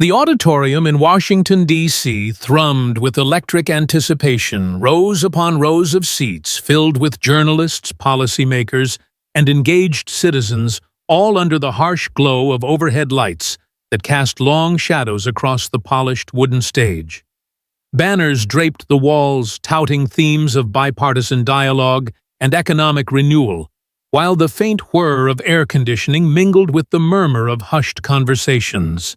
The auditorium in Washington, D.C. thrummed with electric anticipation, rows upon rows of seats filled with journalists, policymakers, and engaged citizens, all under the harsh glow of overhead lights that cast long shadows across the polished wooden stage. Banners draped the walls, touting themes of bipartisan dialogue and economic renewal, while the faint whir of air conditioning mingled with the murmur of hushed conversations.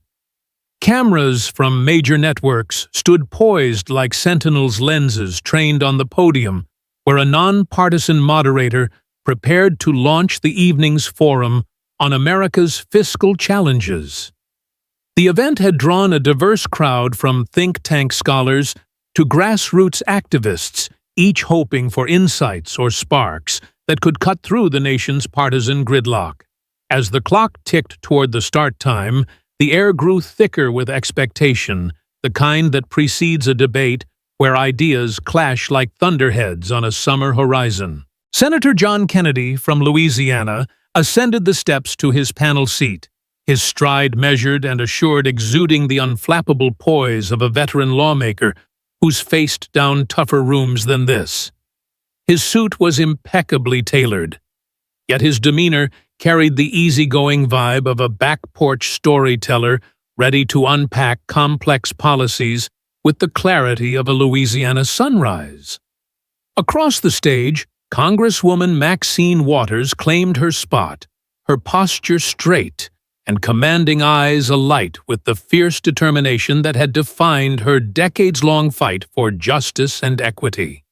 Cameras from major networks stood poised like sentinels' lenses trained on the podium, where a nonpartisan moderator prepared to launch the evening's forum on America's fiscal challenges. The event had drawn a diverse crowd from think tank scholars to grassroots activists, each hoping for insights or sparks that could cut through the nation's partisan gridlock. As the clock ticked toward the start time, the air grew thicker with expectation, the kind that precedes a debate where ideas clash like thunderheads on a summer horizon. Senator John Kennedy from Louisiana ascended the steps to his panel seat, his stride measured and assured, exuding the unflappable poise of a veteran lawmaker who's faced down tougher rooms than this. His suit was impeccably tailored, yet his demeanor carried the easygoing vibe of a back porch storyteller ready to unpack complex policies with the clarity of a Louisiana sunrise. Across the stage, Congresswoman Maxine claimed her spot, her posture straight and commanding eyes alight with the fierce determination that had defined her decades-long fight for justice and equity.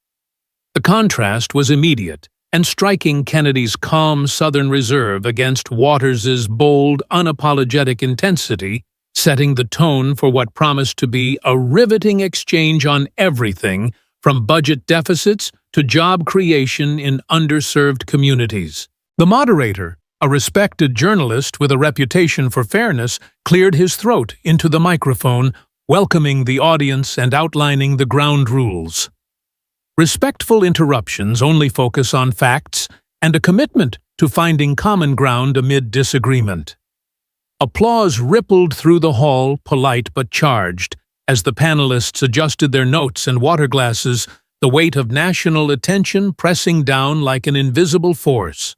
The contrast was immediate, and striking Kennedy's calm Southern reserve against Waters's bold, unapologetic intensity, setting the tone for what promised to be a riveting exchange on everything from budget deficits to job creation in underserved communities. The moderator, a respected journalist with a reputation for fairness, cleared his throat into the microphone, welcoming the audience and outlining the ground rules. Respectful interruptions only focus on facts and a commitment to finding common ground amid disagreement. Applause rippled through the hall, polite but charged, as the panelists adjusted their notes and water glasses, the weight of national attention pressing down like an invisible force.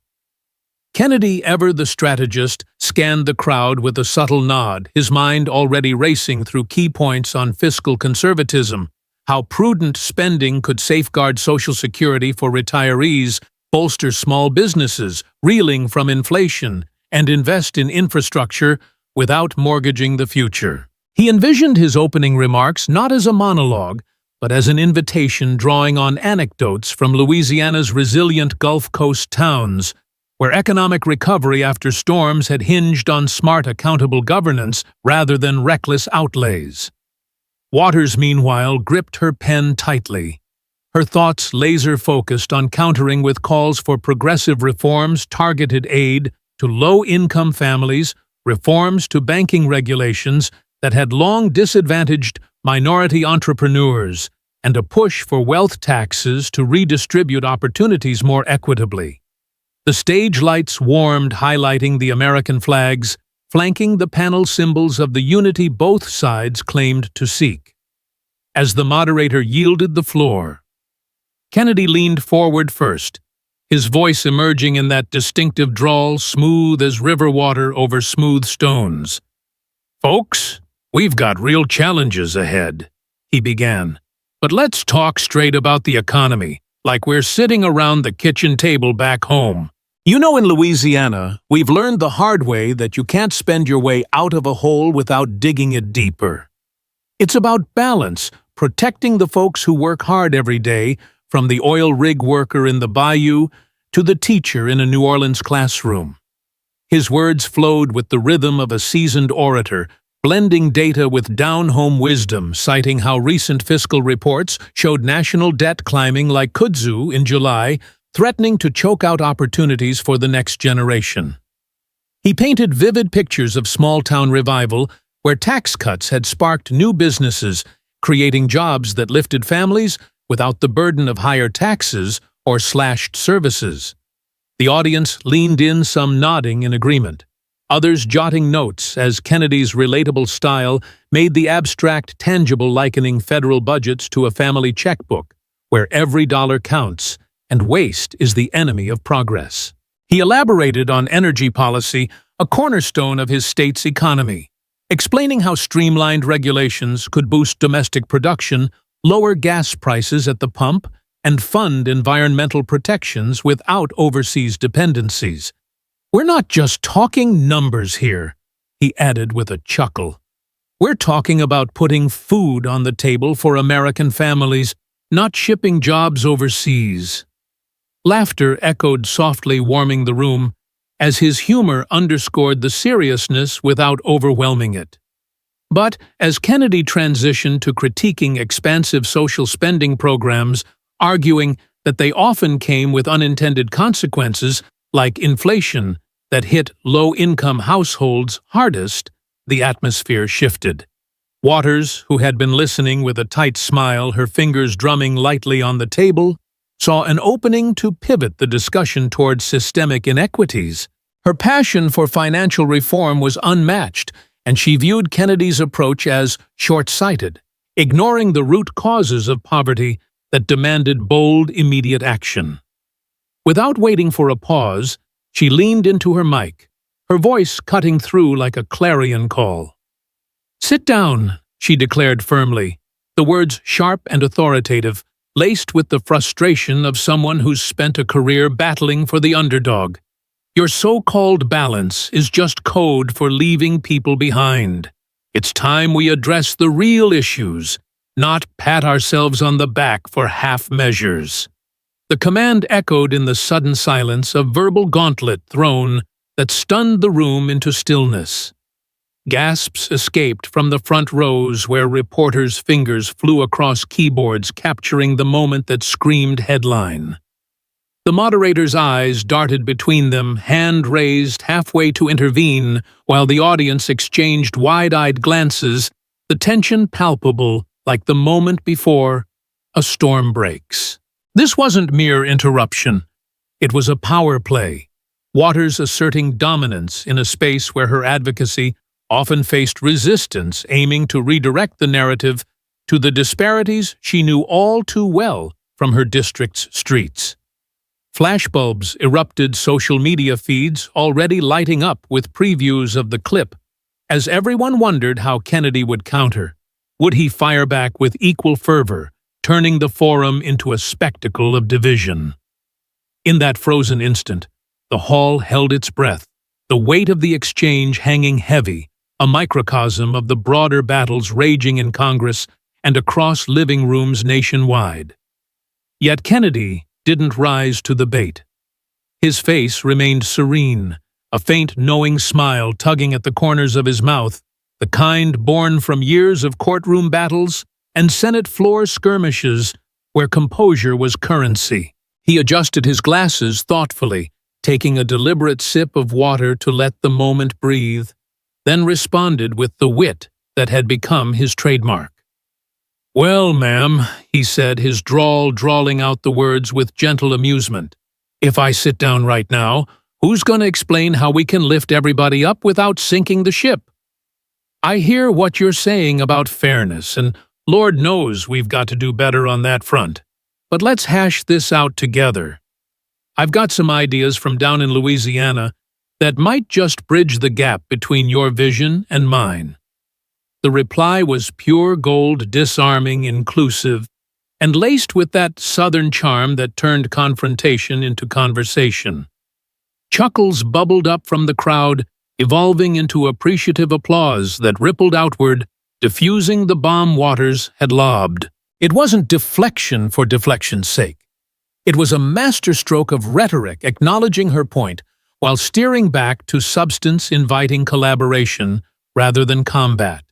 Kennedy, ever the strategist, scanned the crowd with a subtle nod, his mind already racing through key points on fiscal conservatism, how prudent spending could safeguard Social Security for retirees, bolster small businesses reeling from inflation, and invest in infrastructure without mortgaging the future. He envisioned his opening remarks not as a monologue, but as an invitation drawing on anecdotes from Louisiana's resilient Gulf Coast towns, where economic recovery after storms had hinged on smart, accountable governance rather than reckless outlays. Waters, meanwhile, gripped her pen tightly, her thoughts laser-focused on countering with calls for progressive reforms, targeted aid to low-income families, reforms to banking regulations that had long disadvantaged minority entrepreneurs, and a push for wealth taxes to redistribute opportunities more equitably. The stage lights warmed, highlighting the American flags, flanking the panel symbols of the unity both sides claimed to seek. As the moderator yielded the floor, Kennedy leaned forward first, his voice emerging in that distinctive drawl, smooth as river water over smooth stones. "Folks, we've got real challenges ahead," he began. "But let's talk straight about the economy, like we're sitting around the kitchen table back home. You know, in Louisiana, we've learned the hard way that you can't spend your way out of a hole without digging it deeper. It's about balance, protecting the folks who work hard every day, from the oil rig worker in the bayou to the teacher in a New Orleans classroom." His words flowed with the rhythm of a seasoned orator, blending data with down-home wisdom, citing how recent fiscal reports showed national debt climbing like kudzu in July, threatening to choke out opportunities for the next generation. He painted vivid pictures of small-town revival where tax cuts had sparked new businesses, creating jobs that lifted families without the burden of higher taxes or slashed services. The audience leaned in, some nodding in agreement. others jotting notes as Kennedy's relatable style made the abstract tangible, likening federal budgets to a family checkbook, where every dollar counts and waste is the enemy of progress. He elaborated on energy policy, a cornerstone of his state's economy, explaining how streamlined regulations could boost domestic production, lower gas prices at the pump, and fund environmental protections without overseas dependencies. "We're not just talking numbers here," he added with a chuckle. "We're talking about putting food on the table for American families, not shipping jobs overseas." Laughter echoed softly, warming the room, as his humor underscored the seriousness without overwhelming it. But as Kennedy transitioned to critiquing expansive social spending programs, arguing that they often came with unintended consequences, like inflation, that hit low-income households hardest, the atmosphere shifted. Waters, who had been listening with a tight smile, her fingers drumming lightly on the table, saw an opening to pivot the discussion toward systemic inequities. Her passion for financial reform was unmatched, and she viewed Kennedy's approach as short-sighted, ignoring the root causes of poverty that demanded bold, immediate action. Without waiting for a pause, she leaned into her mic, her voice cutting through like a clarion call. "Sit down," she declared firmly, the words sharp and authoritative, laced with the frustration of someone who's spent a career battling for the underdog. "Your so-called balance is just code for leaving people behind. It's time we address the real issues, not pat ourselves on the back for half measures." The command echoed in the sudden silence, a verbal gauntlet thrown that stunned the room into stillness. Gasps escaped from the front rows where reporters' fingers flew across keyboards, capturing the moment that screamed headline. The moderator's eyes darted between them, hand raised halfway to intervene, while the audience exchanged wide-eyed glances, the tension palpable like the moment before a storm breaks. This wasn't mere interruption. It was a power play, Waters asserting dominance in a space where her advocacy often faced resistance, aiming to redirect the narrative to the disparities she knew all too well from her district's streets. Flashbulbs erupted social media feeds, already lighting up with previews of the clip, as everyone wondered how Kennedy would counter. Would he fire back with equal fervor, turning the forum into a spectacle of division? In that frozen instant, the hall held its breath, the weight of the exchange hanging heavy, a microcosm of the broader battles raging in Congress and across living rooms nationwide. Yet Kennedy didn't rise to the bait. His face remained serene, a faint knowing smile tugging at the corners of his mouth, the kind born from years of courtroom battles and Senate floor skirmishes where composure was currency. He adjusted his glasses thoughtfully, taking a deliberate sip of water to let the moment breathe, then responded with the wit that had become his trademark. "Well, ma'am," he said, his drawl drawling out the words with gentle amusement, "if I sit down right now, who's going to explain how we can lift everybody up without sinking the ship? I hear what you're saying about fairness, and Lord knows we've got to do better on that front. But let's hash this out together. I've got some ideas from down in Louisiana that might just bridge the gap between your vision and mine." The reply was pure gold, disarming, inclusive, and laced with that Southern charm that turned confrontation into conversation. Chuckles bubbled up from the crowd, evolving into appreciative applause that rippled outward, diffusing the bomb Waters had lobbed. It wasn't deflection for deflection's sake. It was a masterstroke of rhetoric acknowledging her point while steering back to substance, inviting collaboration rather than combat.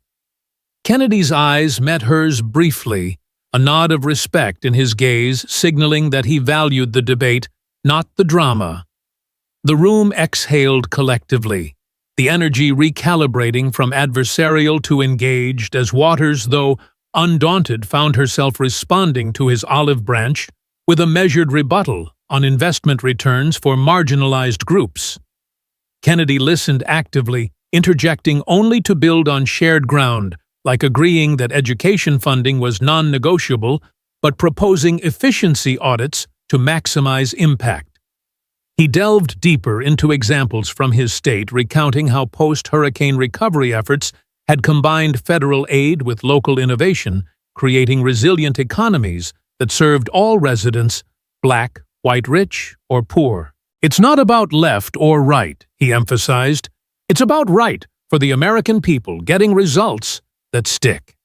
Kennedy's eyes met hers briefly, a nod of respect in his gaze signaling that he valued the debate, not the drama. The room exhaled collectively, the energy recalibrating from adversarial to engaged as Waters, though undaunted, found herself responding to his olive branch with a measured rebuttal on investment returns for marginalized groups. Kennedy listened actively, interjecting only to build on shared ground, like agreeing that education funding was non-negotiable, but proposing efficiency audits to maximize impact. He delved deeper into examples from his state, recounting how post-hurricane recovery efforts had combined federal aid with local innovation, creating resilient economies that served all residents, black, white, rich, or poor. It's not about left or right, he emphasized. It's about right for the American people, getting results that stick.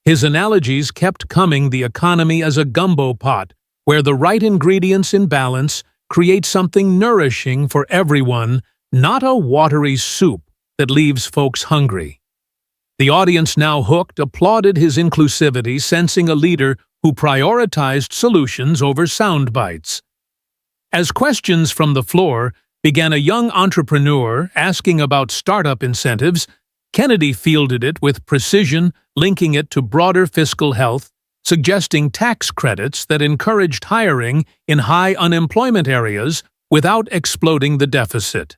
His analogies kept coming: the economy as a gumbo pot, where the right ingredients in balance create something nourishing for everyone, not a watery soup that leaves folks hungry. The audience, now hooked, applauded his inclusivity, sensing a leader who prioritized solutions over sound bites. As questions from the floor began, a young entrepreneur asking about startup incentives, Kennedy fielded it with precision, linking it to broader fiscal health, suggesting tax credits that encouraged hiring in high unemployment areas without exploding the deficit.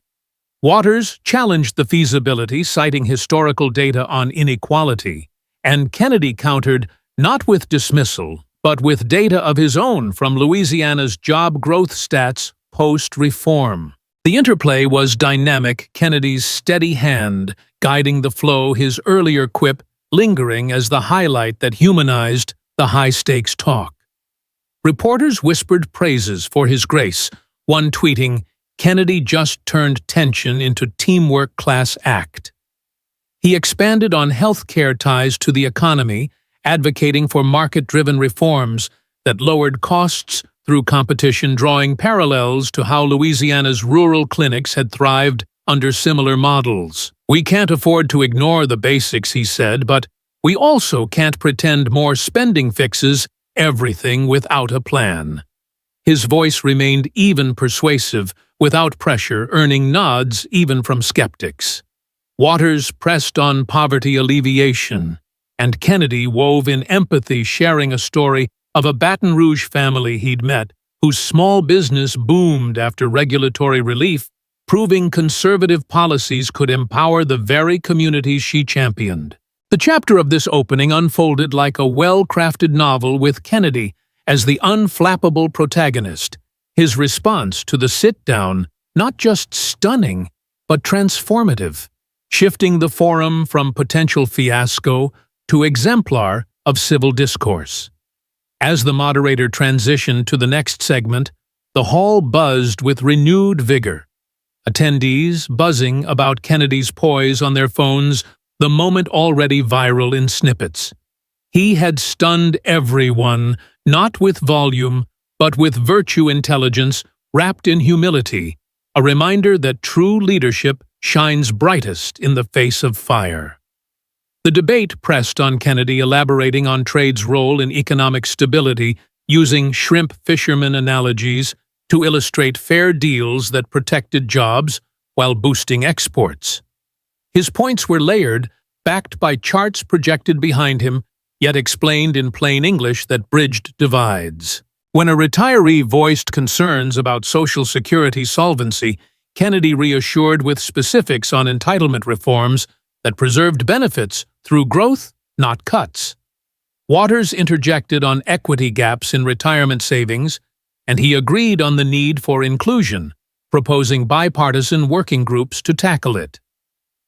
Waters challenged the feasibility, citing historical data on inequality, and Kennedy countered not with dismissal, but with data of his own from Louisiana's job growth stats post-reform. The interplay was dynamic, Kennedy's steady hand guiding the flow, his earlier quip lingering as the highlight that humanized the high-stakes talk. Reporters whispered praises for his grace, one tweeting, "Kennedy just turned tension into teamwork class act." He expanded on healthcare ties to the economy, advocating for market-driven reforms that lowered costs through competition, drawing parallels to how Louisiana's rural clinics had thrived under similar models. "We can't afford to ignore the basics," he said, "but we also can't pretend more spending fixes everything without a plan." His voice remained even persuasive, without pressure, earning nods even from skeptics. Waters pressed on poverty alleviation, and Kennedy wove in empathy, sharing a story of a Baton Rouge family he'd met whose small business boomed after regulatory relief, proving conservative policies could empower the very communities she championed. The chapter of this opening unfolded like a well-crafted novel, with Kennedy as the unflappable protagonist, his response to the sit-down not just stunning, but transformative, shifting the forum from potential fiasco to exemplar of civil discourse. As the moderator transitioned to the next segment, the hall buzzed with renewed vigor. Attendees buzzing about Kennedy's poise on their phones, the moment already viral in snippets. He had stunned everyone, not with volume, but with virtue intelligence wrapped in humility, a reminder that true leadership shines brightest in the face of fire. The debate pressed on Kennedy, elaborating on trade's role in economic stability, using shrimp fisherman analogies to illustrate fair deals that protected jobs while boosting exports. His points were layered, backed by charts projected behind him, yet explained in plain English that bridged divides. When a retiree voiced concerns about Social Security solvency, Kennedy reassured with specifics on entitlement reforms that preserved benefits through growth, not cuts. Waters interjected on equity gaps in retirement savings, and he agreed on the need for inclusion, proposing bipartisan working groups to tackle it.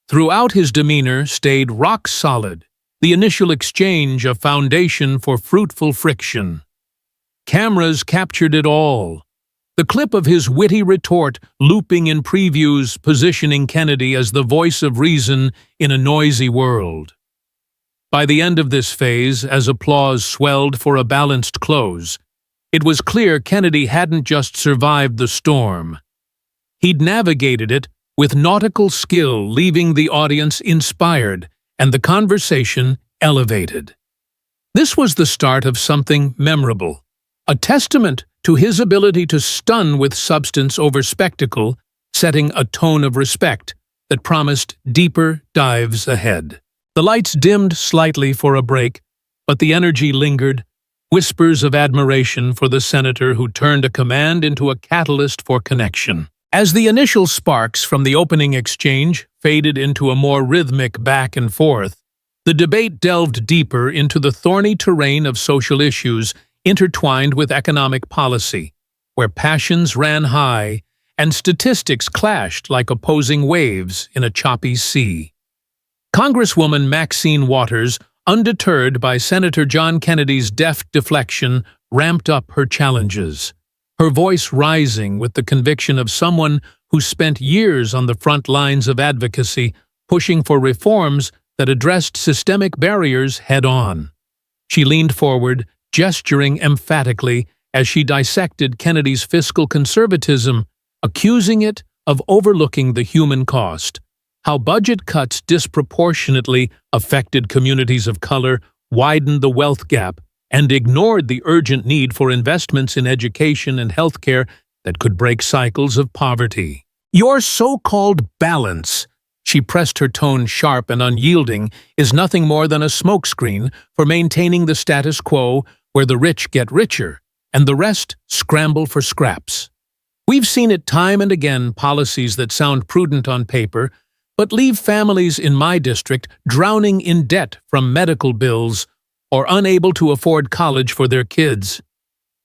Throughout, his demeanor stayed rock solid, the initial exchange a foundation for fruitful friction. Cameras captured it all. The clip of his witty retort looping in previews, positioning Kennedy as the voice of reason in a noisy world. By the end of this phase, as applause swelled for a balanced close, it was clear Kennedy hadn't just survived the storm. He'd navigated it with nautical skill, leaving the audience inspired and the conversation elevated. This was the start of something memorable, a testament to his ability to stun with substance over spectacle, setting a tone of respect that promised deeper dives ahead. The lights dimmed slightly for a break, but the energy lingered, whispers of admiration for the senator who turned a command into a catalyst for connection. As the initial sparks from the opening exchange faded into a more rhythmic back and forth, the debate delved deeper into the thorny terrain of social issues intertwined with economic policy, where passions ran high and statistics clashed like opposing waves in a choppy sea. Congresswoman Maxine Waters, undeterred by Senator John Kennedy's deft deflection, ramped up her challenges, her voice rising with the conviction of someone who spent years on the front lines of advocacy, pushing for reforms that addressed systemic barriers head-on. She leaned forward, gesturing emphatically as she dissected Kennedy's fiscal conservatism, accusing it of overlooking the human cost, how budget cuts disproportionately affected communities of color, widened the wealth gap, and ignored the urgent need for investments in education and healthcare that could break cycles of poverty. Your so-called balance, she pressed her tone sharp and unyielding, is nothing more than a smokescreen for maintaining the status quo where the rich get richer and the rest scramble for scraps. We've seen it time and again, policies that sound prudent on paper, but leave families in my district drowning in debt from medical bills or unable to afford college for their kids.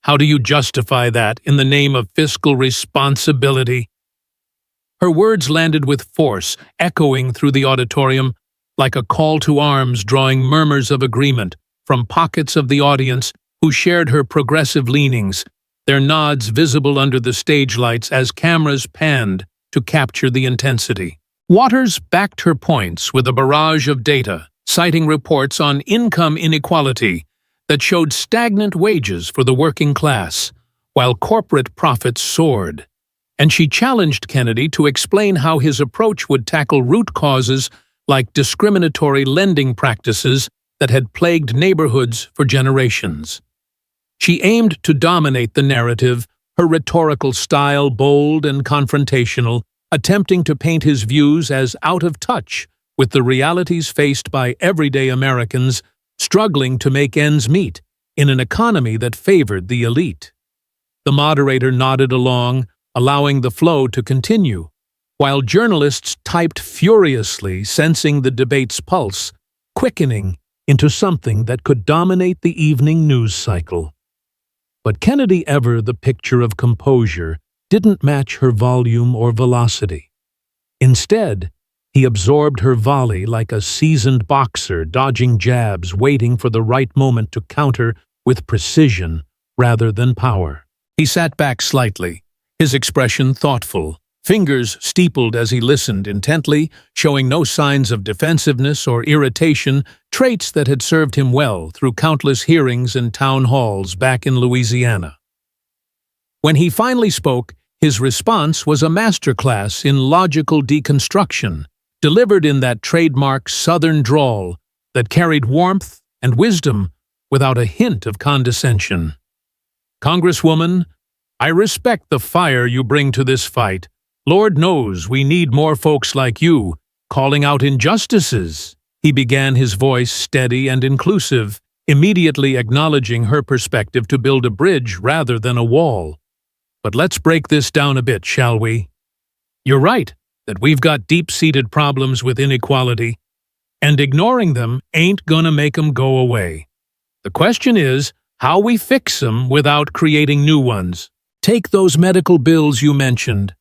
How do you justify that in the name of fiscal responsibility? Her words landed with force, echoing through the auditorium like a call to arms, drawing murmurs of agreement from pockets of the audience who shared her progressive leanings, their nods visible under the stage lights as cameras panned to capture the intensity. Waters backed her points with a barrage of data, citing reports on income inequality that showed stagnant wages for the working class, while corporate profits soared. And she challenged Kennedy to explain how his approach would tackle root causes like discriminatory lending practices that had plagued neighborhoods for generations. She aimed to dominate the narrative, her rhetorical style bold and confrontational, attempting to paint his views as out of touch with the realities faced by everyday Americans struggling to make ends meet in an economy that favored the elite. The moderator nodded along, allowing the flow to continue, while journalists typed furiously, sensing the debate's pulse, quickening into something that could dominate the evening news cycle. But Kennedy, ever the picture of composure, didn't match her volume or velocity. Instead, he absorbed her volley like a seasoned boxer dodging jabs, waiting for the right moment to counter with precision rather than power. He sat back slightly, his expression thoughtful, fingers steepled as he listened intently, showing no signs of defensiveness or irritation, traits that had served him well through countless hearings and town halls back in Louisiana. When he finally spoke, his response was a masterclass in logical deconstruction, delivered in that trademark Southern drawl that carried warmth and wisdom without a hint of condescension. Congresswoman, I respect the fire you bring to this fight. Lord knows we need more folks like you, calling out injustices. He began, his voice steady and inclusive, immediately acknowledging her perspective to build a bridge rather than a wall. But let's break this down a bit, shall we? You're right that we've got deep-seated problems with inequality, and ignoring them ain't gonna make them go away. The question is how we fix them without creating new ones. Take those medical bills you mentioned.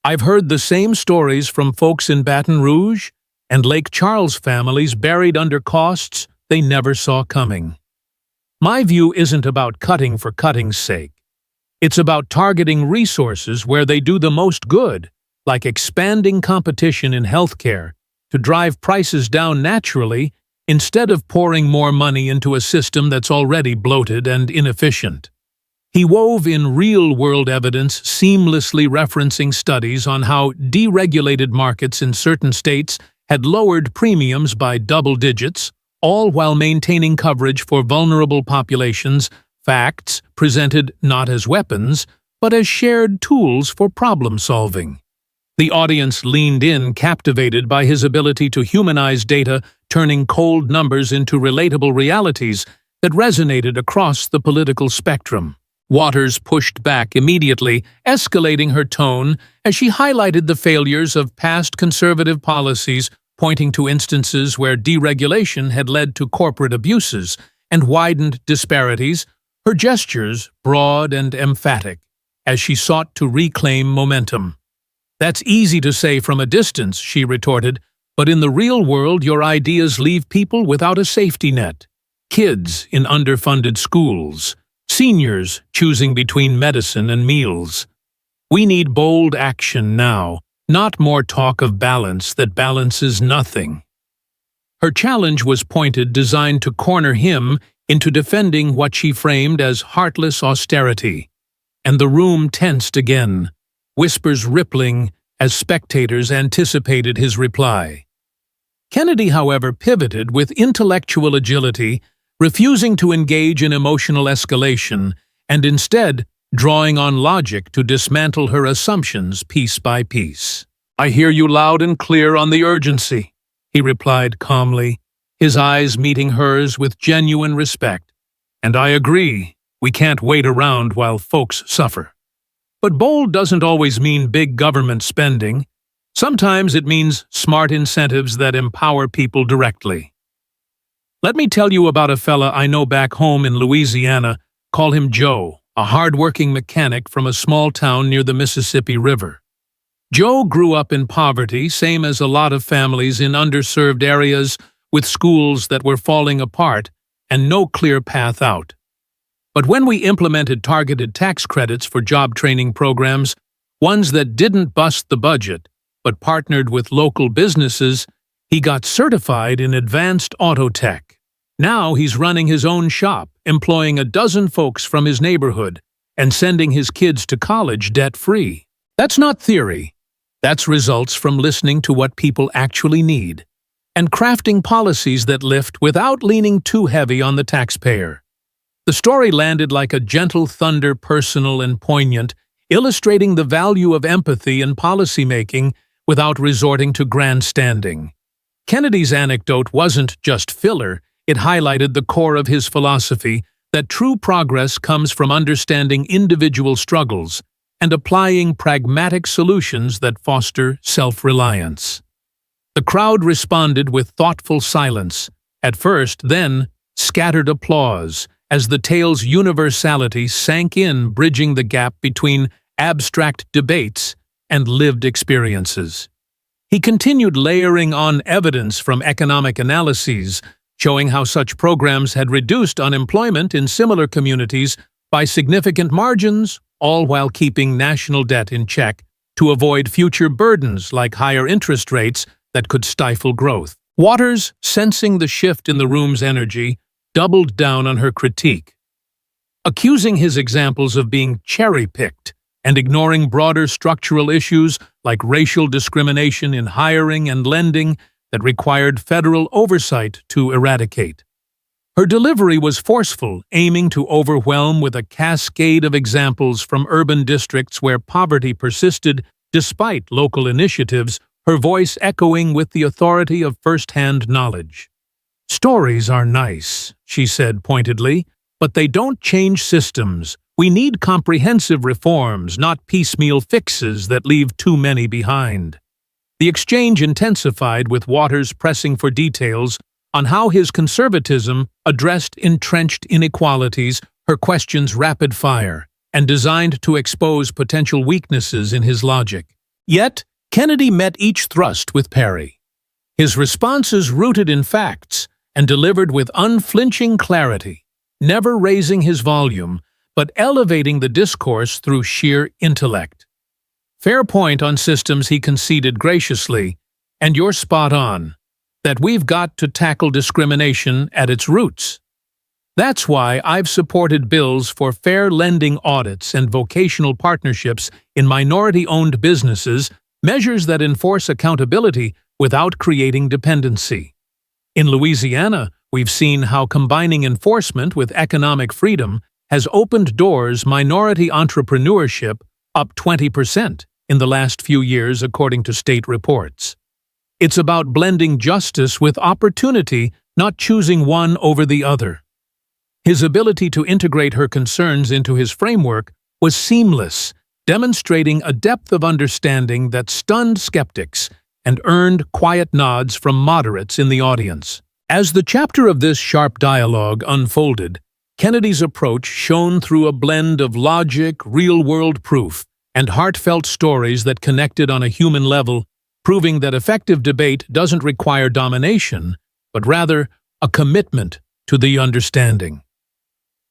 I've heard the same stories from folks in Baton Rouge and Lake Charles families buried under costs they never saw coming. My view isn't about cutting for cutting's sake. It's about targeting resources where they do the most good, like expanding competition in healthcare to drive prices down naturally instead of pouring more money into a system that's already bloated and inefficient. He wove in real-world evidence, seamlessly referencing studies on how deregulated markets in certain states had lowered premiums by double digits, all while maintaining coverage for vulnerable populations, facts presented not as weapons, but as shared tools for problem-solving. The audience leaned in, captivated by his ability to humanize data, turning cold numbers into relatable realities that resonated across the political spectrum. Waters pushed back immediately, escalating her tone as she highlighted the failures of past conservative policies, pointing to instances where deregulation had led to corporate abuses and widened disparities, her gestures broad and emphatic, as she sought to reclaim momentum. "That's easy to say from a distance," she retorted, "but in the real world your ideas leave people without a safety net. Kids in underfunded schools, seniors choosing between medicine and meals. We need bold action now, not more talk of balance that balances nothing." Her challenge was pointed, designed to corner him into defending what she framed as heartless austerity. And the room tensed again, whispers rippling as spectators anticipated his reply. Kennedy, however, pivoted with intellectual agility, refusing to engage in emotional escalation and instead drawing on logic to dismantle her assumptions piece by piece. "I hear you loud and clear on the urgency," he replied calmly, his eyes meeting hers with genuine respect. "And I agree, we can't wait around while folks suffer. But bold doesn't always mean big government spending. Sometimes it means smart incentives that empower people directly. Let me tell you about a fella I know back home in Louisiana. Call him Joe, a hard-working mechanic from a small town near the Mississippi River. Joe grew up in poverty, same as a lot of families in underserved areas, with schools that were falling apart and no clear path out. But when we implemented targeted tax credits for job training programs, ones that didn't bust the budget, but partnered with local businesses, he got certified in advanced auto tech. Now he's running his own shop, employing a dozen folks from his neighborhood, and sending his kids to college debt-free. That's not theory. That's results from listening to what people actually need, and crafting policies that lift without leaning too heavy on the taxpayer. The story landed like a gentle thunder, personal and poignant, illustrating the value of empathy in policymaking without resorting to grandstanding. Kennedy's anecdote wasn't just filler, it highlighted the core of his philosophy that true progress comes from understanding individual struggles and applying pragmatic solutions that foster self-reliance. The crowd responded with thoughtful silence, at first, then scattered applause, as the tale's universality sank in, bridging the gap between abstract debates and lived experiences. He continued layering on evidence from economic analyses, showing how such programs had reduced unemployment in similar communities by significant margins, all while keeping national debt in check to avoid future burdens like higher interest rates that could stifle growth. Waters, sensing the shift in the room's energy, doubled down on her critique, accusing his examples of being cherry-picked and ignoring broader structural issues like racial discrimination in hiring and lending that required federal oversight to eradicate. Her delivery was forceful, aiming to overwhelm with a cascade of examples from urban districts where poverty persisted despite local initiatives, her voice echoing with the authority of first-hand knowledge. "Stories are nice," she said pointedly, "but they don't change systems. We need comprehensive reforms, not piecemeal fixes that leave too many behind." The exchange intensified, with Waters pressing for details on how his conservatism addressed entrenched inequalities, her questions rapid-fire and designed to expose potential weaknesses in his logic. Yet, Kennedy met each thrust with parry. His responses rooted in facts and delivered with unflinching clarity, never raising his volume, but elevating the discourse through sheer intellect. "Fair point on systems," he conceded graciously, "and you're spot on, that we've got to tackle discrimination at its roots. That's why I've supported bills for fair lending audits and vocational partnerships in minority-owned businesses, measures that enforce accountability without creating dependency. In Louisiana, we've seen how combining enforcement with economic freedom has opened doors minority entrepreneurship up 20% in the last few years, according to state reports. It's about blending justice with opportunity, not choosing one over the other." His ability to integrate her concerns into his framework was seamless, demonstrating a depth of understanding that stunned skeptics and earned quiet nods from moderates in the audience. As the chapter of this sharp dialogue unfolded, Kennedy's approach shone through a blend of logic, real-world proof, and heartfelt stories that connected on a human level, proving that effective debate doesn't require domination, but rather a commitment to the understanding.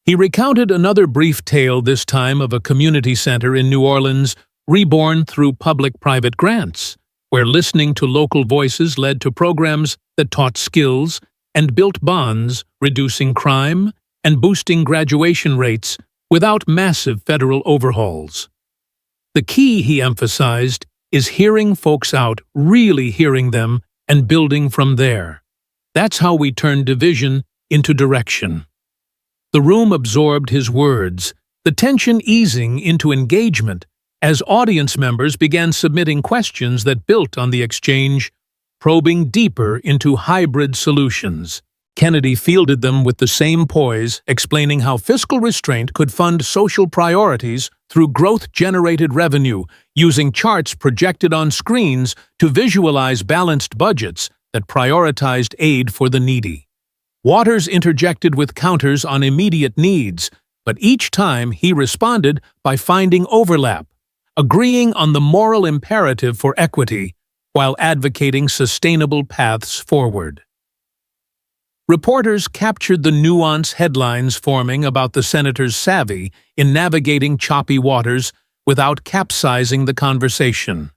He recounted another brief tale, this time of a community center in New Orleans, reborn through public-private grants, where listening to local voices led to programs that taught skills and built bonds, reducing crime and boosting graduation rates without massive federal overhauls. The key, he emphasized, is hearing folks out, really hearing them, and building from there. That's how we turn division into direction. The room absorbed his words, the tension easing into engagement as audience members began submitting questions that built on the exchange, probing deeper into hybrid solutions. Kennedy fielded them with the same poise, explaining how fiscal restraint could fund social priorities through growth-generated revenue, using charts projected on screens to visualize balanced budgets that prioritized aid for the needy. Waters interjected with counters on immediate needs, but each time he responded by finding overlap, agreeing on the moral imperative for equity while advocating sustainable paths forward. Reporters captured the nuanced headlines forming about the senator's savvy in navigating choppy waters without capsizing the conversation.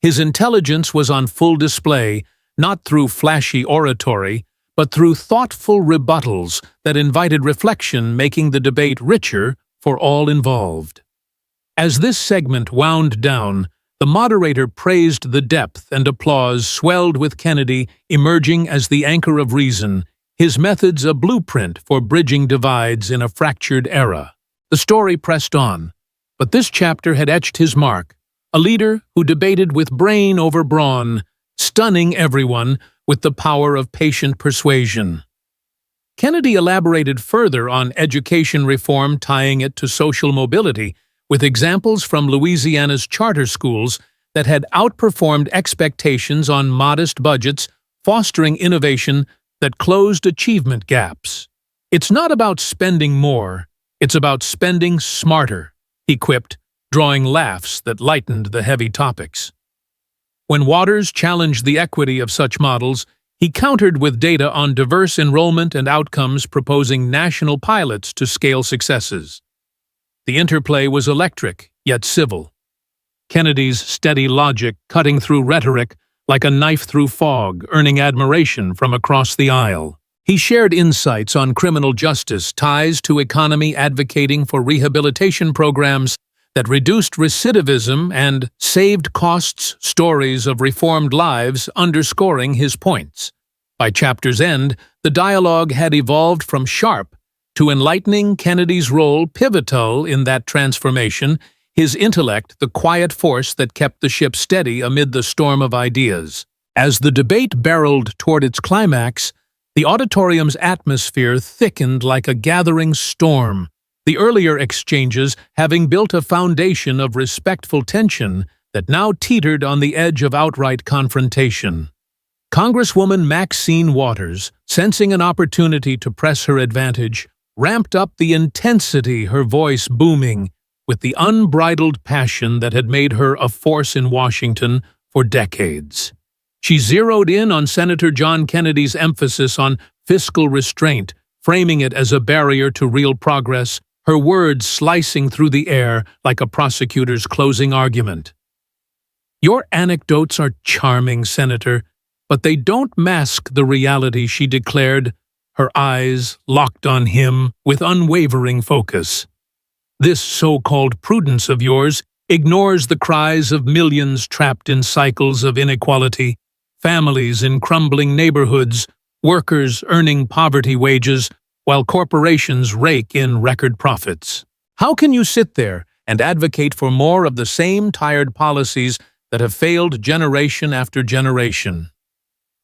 His intelligence was on full display, not through flashy oratory, but through thoughtful rebuttals that invited reflection, making the debate richer for all involved. As this segment wound down, the moderator praised the depth, and applause swelled with Kennedy emerging as the anchor of reason, his methods a blueprint for bridging divides in a fractured era. The story pressed on, but this chapter had etched his mark, a leader who debated with brain over brawn, stunning everyone with the power of patient persuasion. Kennedy elaborated further on education reform, tying it to social mobility, with examples from Louisiana's charter schools that had outperformed expectations on modest budgets, fostering innovation that closed achievement gaps. "It's not about spending more, it's about spending smarter," he quipped, drawing laughs that lightened the heavy topics. When Waters challenged the equity of such models, he countered with data on diverse enrollment and outcomes, proposing national pilots to scale successes. The interplay was electric, yet civil. Kennedy's steady logic cutting through rhetoric like a knife through fog, earning admiration from across the aisle. He shared insights on criminal justice, ties to economy, advocating for rehabilitation programs that reduced recidivism and saved costs, stories of reformed lives underscoring his points. By chapter's end, the dialogue had evolved from sharp to enlightening, Kennedy's role pivotal in that transformation, his intellect the quiet force that kept the ship steady amid the storm of ideas. As the debate barreled toward its climax, the auditorium's atmosphere thickened like a gathering storm, the earlier exchanges having built a foundation of respectful tension that now teetered on the edge of outright confrontation. Congresswoman Maxine Waters, sensing an opportunity to press her advantage, ramped up the intensity, her voice booming with the unbridled passion that had made her a force in Washington for decades. She zeroed in on Senator John Kennedy's emphasis on fiscal restraint, framing it as a barrier to real progress, her words slicing through the air like a prosecutor's closing argument. "Your anecdotes are charming, Senator, but they don't mask the reality," she declared, her eyes locked on him with unwavering focus. "This so-called prudence of yours ignores the cries of millions trapped in cycles of inequality, families in crumbling neighborhoods, workers earning poverty wages, while corporations rake in record profits. How can you sit there and advocate for more of the same tired policies that have failed generation after generation?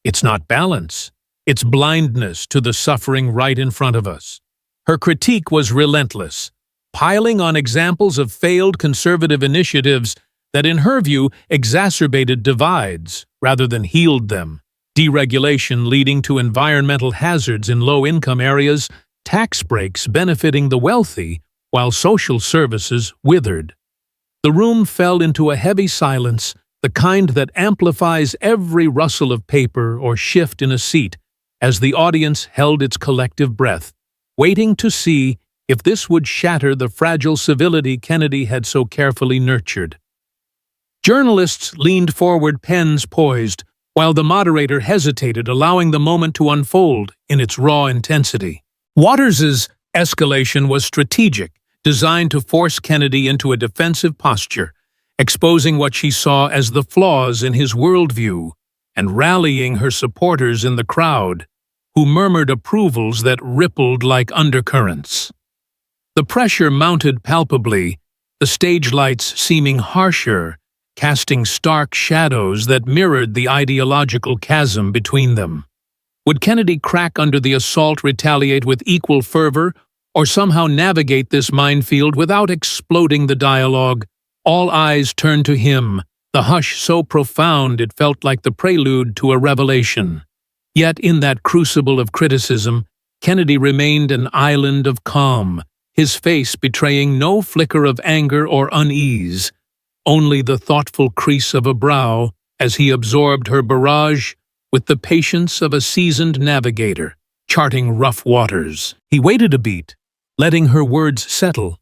It's not balance. It's blindness to the suffering right in front of us." Her critique was relentless, piling on examples of failed conservative initiatives that, in her view, exacerbated divides rather than healed them. Deregulation leading to environmental hazards in low-income areas, tax breaks benefiting the wealthy, while social services withered. The room fell into a heavy silence, the kind that amplifies every rustle of paper or shift in a seat, as the audience held its collective breath, waiting to see if this would shatter the fragile civility Kennedy had so carefully nurtured. Journalists leaned forward, pens poised, while the moderator hesitated, allowing the moment to unfold in its raw intensity. Waters's escalation was strategic, designed to force Kennedy into a defensive posture, exposing what she saw as the flaws in his worldview and rallying her supporters in the crowd, who murmured approvals that rippled like undercurrents. The pressure mounted palpably, the stage lights seeming harsher, casting stark shadows that mirrored the ideological chasm between them. Would Kennedy crack under the assault, retaliate with equal fervor, or somehow navigate this minefield without exploding the dialogue? All eyes turned to him, the hush so profound it felt like the prelude to a revelation. Yet in that crucible of criticism, Kennedy remained an island of calm, his face betraying no flicker of anger or unease, only the thoughtful crease of a brow as he absorbed her barrage with the patience of a seasoned navigator, charting rough waters. He waited a beat, letting her words settle,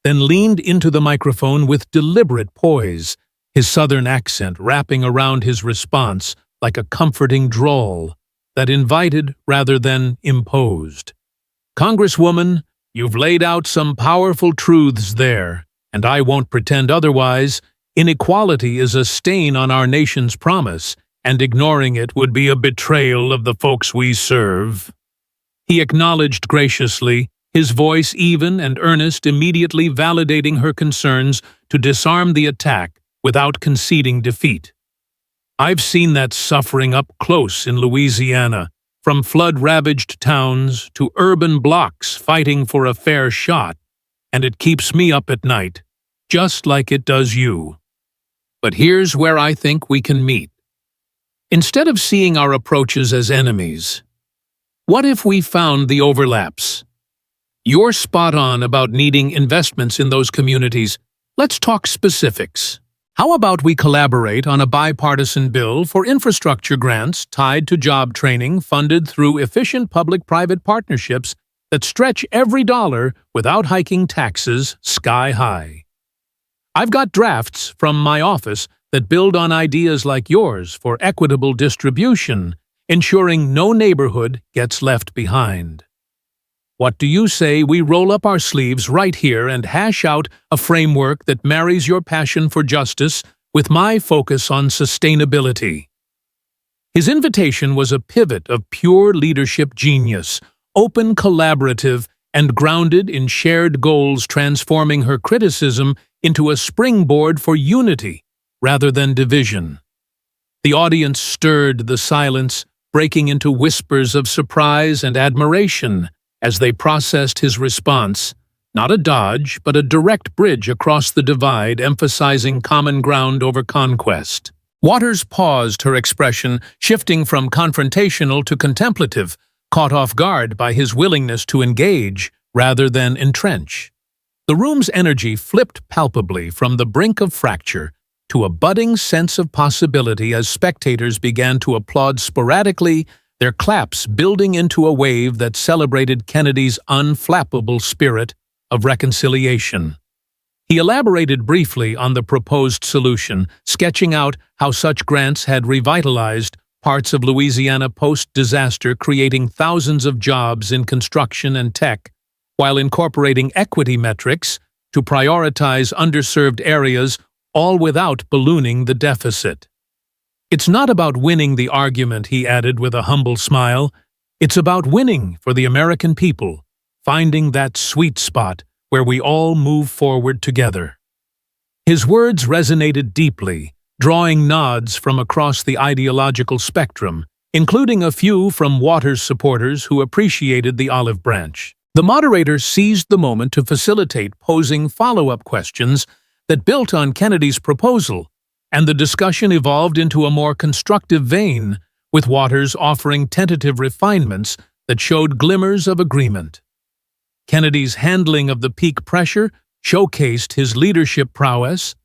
then leaned into the microphone with deliberate poise, his southern accent wrapping around his response like a comforting drawl that invited rather than imposed. "Congresswoman, you've laid out some powerful truths there, and I won't pretend otherwise. Inequality is a stain on our nation's promise, and ignoring it would be a betrayal of the folks we serve." He acknowledged graciously, his voice even and earnest, immediately validating her concerns to disarm the attack without conceding defeat. "I've seen that suffering up close in Louisiana, from flood-ravaged towns to urban blocks fighting for a fair shot, and it keeps me up at night, just like it does you. But here's where I think we can meet. Instead of seeing our approaches as enemies, what if we found the overlaps? You're spot on about needing investments in those communities. Let's talk specifics. How about we collaborate on a bipartisan bill for infrastructure grants tied to job training funded through efficient public-private partnerships that stretch every dollar without hiking taxes sky high? I've got drafts from my office that build on ideas like yours for equitable distribution, ensuring no neighborhood gets left behind. What do you say we roll up our sleeves right here and hash out a framework that marries your passion for justice with my focus on sustainability? His invitation was a pivot of pure leadership genius, open, collaborative, and grounded in shared goals, transforming her criticism into a springboard for unity rather than division. The audience stirred the silence, breaking into whispers of surprise and admiration as they processed his response, not a dodge, but a direct bridge across the divide, emphasizing common ground over conquest. Waters paused, her expression shifting from confrontational to contemplative, caught off guard by his willingness to engage rather than entrench. The room's energy flipped palpably from the brink of fracture to a budding sense of possibility as spectators began to applaud sporadically, their claps building into a wave that celebrated Kennedy's unflappable spirit of reconciliation. He elaborated briefly on the proposed solution, sketching out how such grants had revitalized parts of Louisiana post-disaster, creating thousands of jobs in construction and tech, while incorporating equity metrics to prioritize underserved areas, all without ballooning the deficit. "It's not about winning the argument," he added with a humble smile. "It's about winning for the American people, finding that sweet spot where we all move forward together." His words resonated deeply, drawing nods from across the ideological spectrum, including a few from Waters supporters who appreciated the olive branch. The moderator seized the moment to facilitate posing follow-up questions that built on Kennedy's proposal, and the discussion evolved into a more constructive vein, with Waters offering tentative refinements that showed glimmers of agreement. Kennedy's handling of the peak pressure showcased his leadership prowess,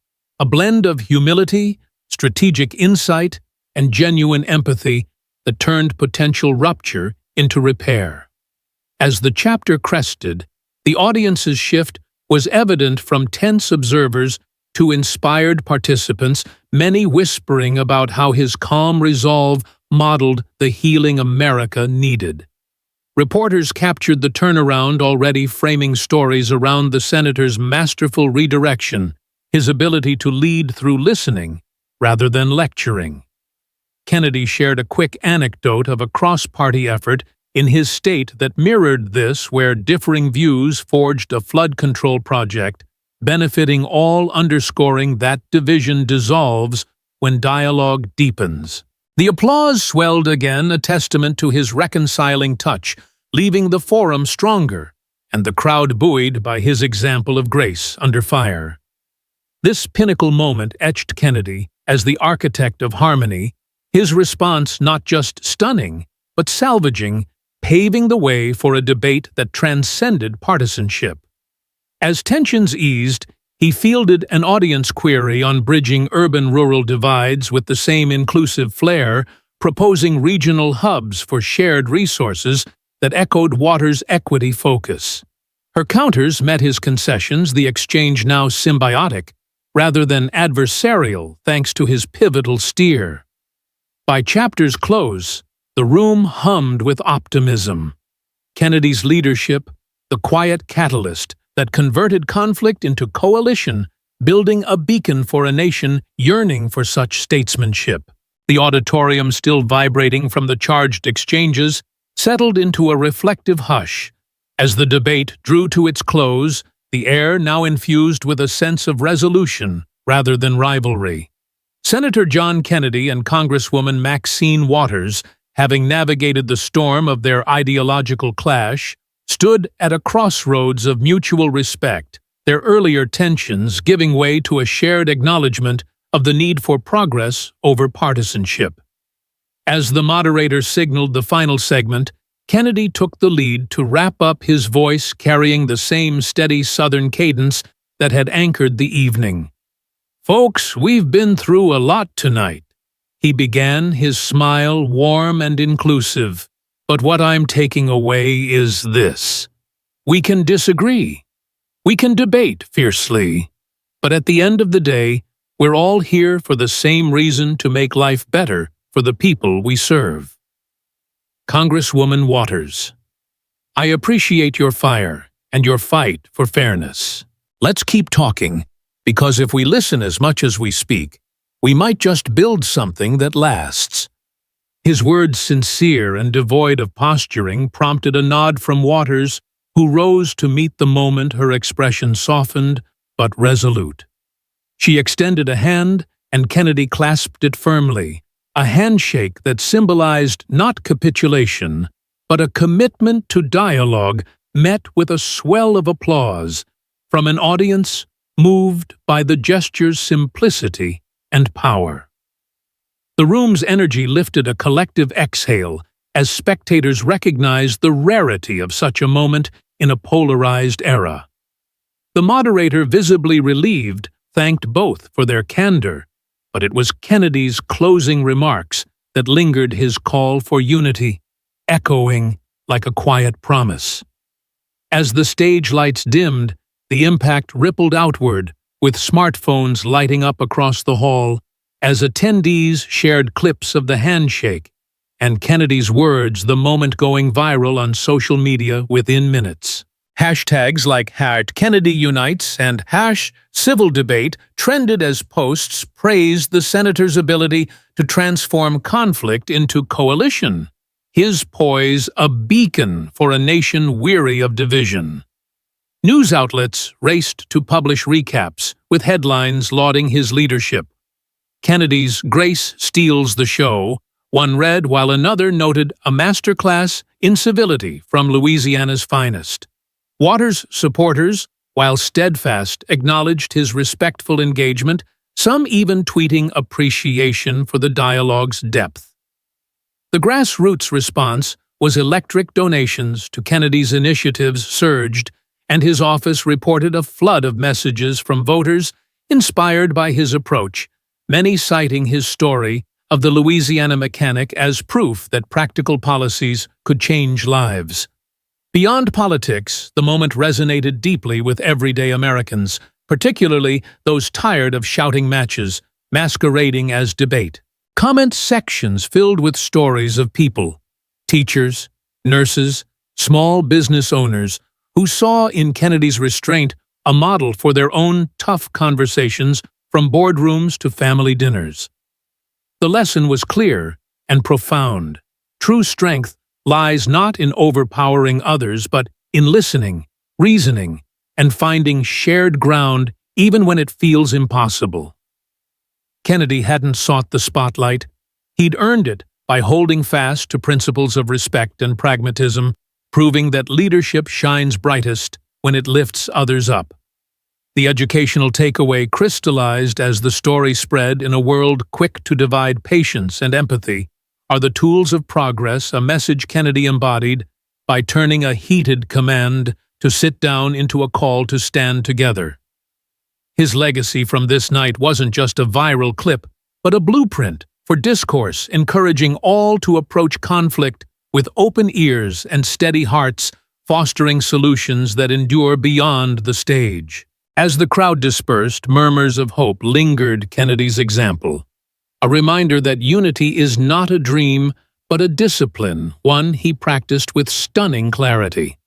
a blend of humility, strategic insight, and genuine empathy that turned potential rupture into repair. As the chapter crested, the audience's shift was evident from tense observers to inspired participants, many whispering about how his calm resolve modeled the healing America needed. Reporters captured the turnaround, already framing stories around the senator's masterful redirection, his ability to lead through listening rather than lecturing. Kennedy shared a quick anecdote of a cross-party effort in his state that mirrored this, where differing views forged a flood control project, benefiting all, underscoring that division dissolves when dialogue deepens. The applause swelled again, a testament to his reconciling touch, leaving the forum stronger, and the crowd buoyed by his example of grace under fire. This pinnacle moment etched Kennedy as the architect of harmony, his response not just stunning, but salvaging, paving the way for a debate that transcended partisanship. As tensions eased, he fielded an audience query on bridging urban-rural divides with the same inclusive flair, proposing regional hubs for shared resources that echoed Waters' equity focus. Her counters met his concessions, the exchange now symbiotic, rather than adversarial, thanks to his pivotal steer. By chapter's close, the room hummed with optimism. Kennedy's leadership, the quiet catalyst that converted conflict into coalition, building a beacon for a nation yearning for such statesmanship. The auditorium, still vibrating from the charged exchanges, settled into a reflective hush. As the debate drew to its close, the air now infused with a sense of resolution rather than rivalry. Senator John Kennedy and Congresswoman Maxine Waters, having navigated the storm of their ideological clash, stood at a crossroads of mutual respect, their earlier tensions giving way to a shared acknowledgement of the need for progress over partisanship. As the moderator signaled the final segment, Kennedy took the lead to wrap up, his voice carrying the same steady Southern cadence that had anchored the evening. "Folks, we've been through a lot tonight," he began, his smile warm and inclusive. "But what I'm taking away is this. We can disagree. We can debate fiercely. But at the end of the day, we're all here for the same reason: to make life better for the people we serve." Congresswoman Waters, I appreciate your fire and your fight for fairness. Let's keep talking, because if we listen as much as we speak, we might just build something that lasts. His words, sincere and devoid of posturing, prompted a nod from Waters, who rose to meet the moment, her expression softened but resolute. She extended a hand, and Kennedy clasped it firmly, a handshake that symbolized not capitulation, but a commitment to dialogue, met with a swell of applause from an audience moved by the gesture's simplicity and power. The room's energy lifted a collective exhale as spectators recognized the rarity of such a moment in a polarized era. The moderator, visibly relieved, thanked both for their candor, but it was Kennedy's closing remarks that lingered, his call for unity, echoing like a quiet promise. As the stage lights dimmed, the impact rippled outward, with smartphones lighting up across the hall, as attendees shared clips of the handshake and Kennedy's words, the moment going viral on social media within minutes. Hashtags like #KennedyUnites and #CivilDebate trended as posts praised the senator's ability to transform conflict into coalition, his poise a beacon for a nation weary of division. News outlets raced to publish recaps, with headlines lauding his leadership. Kennedy's "Grace steals the show," one read, while another noted a masterclass in civility from Louisiana's finest. Waters' supporters, while steadfast, acknowledged his respectful engagement, some even tweeting appreciation for the dialogue's depth. The grassroots response was electric. Donations to Kennedy's initiatives surged, and his office reported a flood of messages from voters inspired by his approach, many citing his story of the Louisiana mechanic as proof that practical policies could change lives. Beyond politics, the moment resonated deeply with everyday Americans, particularly those tired of shouting matches masquerading as debate. Comment sections filled with stories of people, teachers, nurses, small business owners, who saw in Kennedy's restraint a model for their own tough conversations from boardrooms to family dinners. The lesson was clear and profound. True strength lies not in overpowering others, but in listening, reasoning, and finding shared ground even when it feels impossible. Kennedy hadn't sought the spotlight. He'd earned it by holding fast to principles of respect and pragmatism, proving that leadership shines brightest when it lifts others up. The educational takeaway crystallized as the story spread. In a world quick to divide patience and empathy are the tools of progress, a message Kennedy embodied by turning a heated command to sit down into a call to stand together. His legacy from this night wasn't just a viral clip, but a blueprint for discourse, encouraging all to approach conflict with open ears and steady hearts, fostering solutions that endure beyond the stage. As the crowd dispersed, murmurs of hope lingered Kennedy's example, a reminder that unity is not a dream, but a discipline, one he practiced with stunning clarity.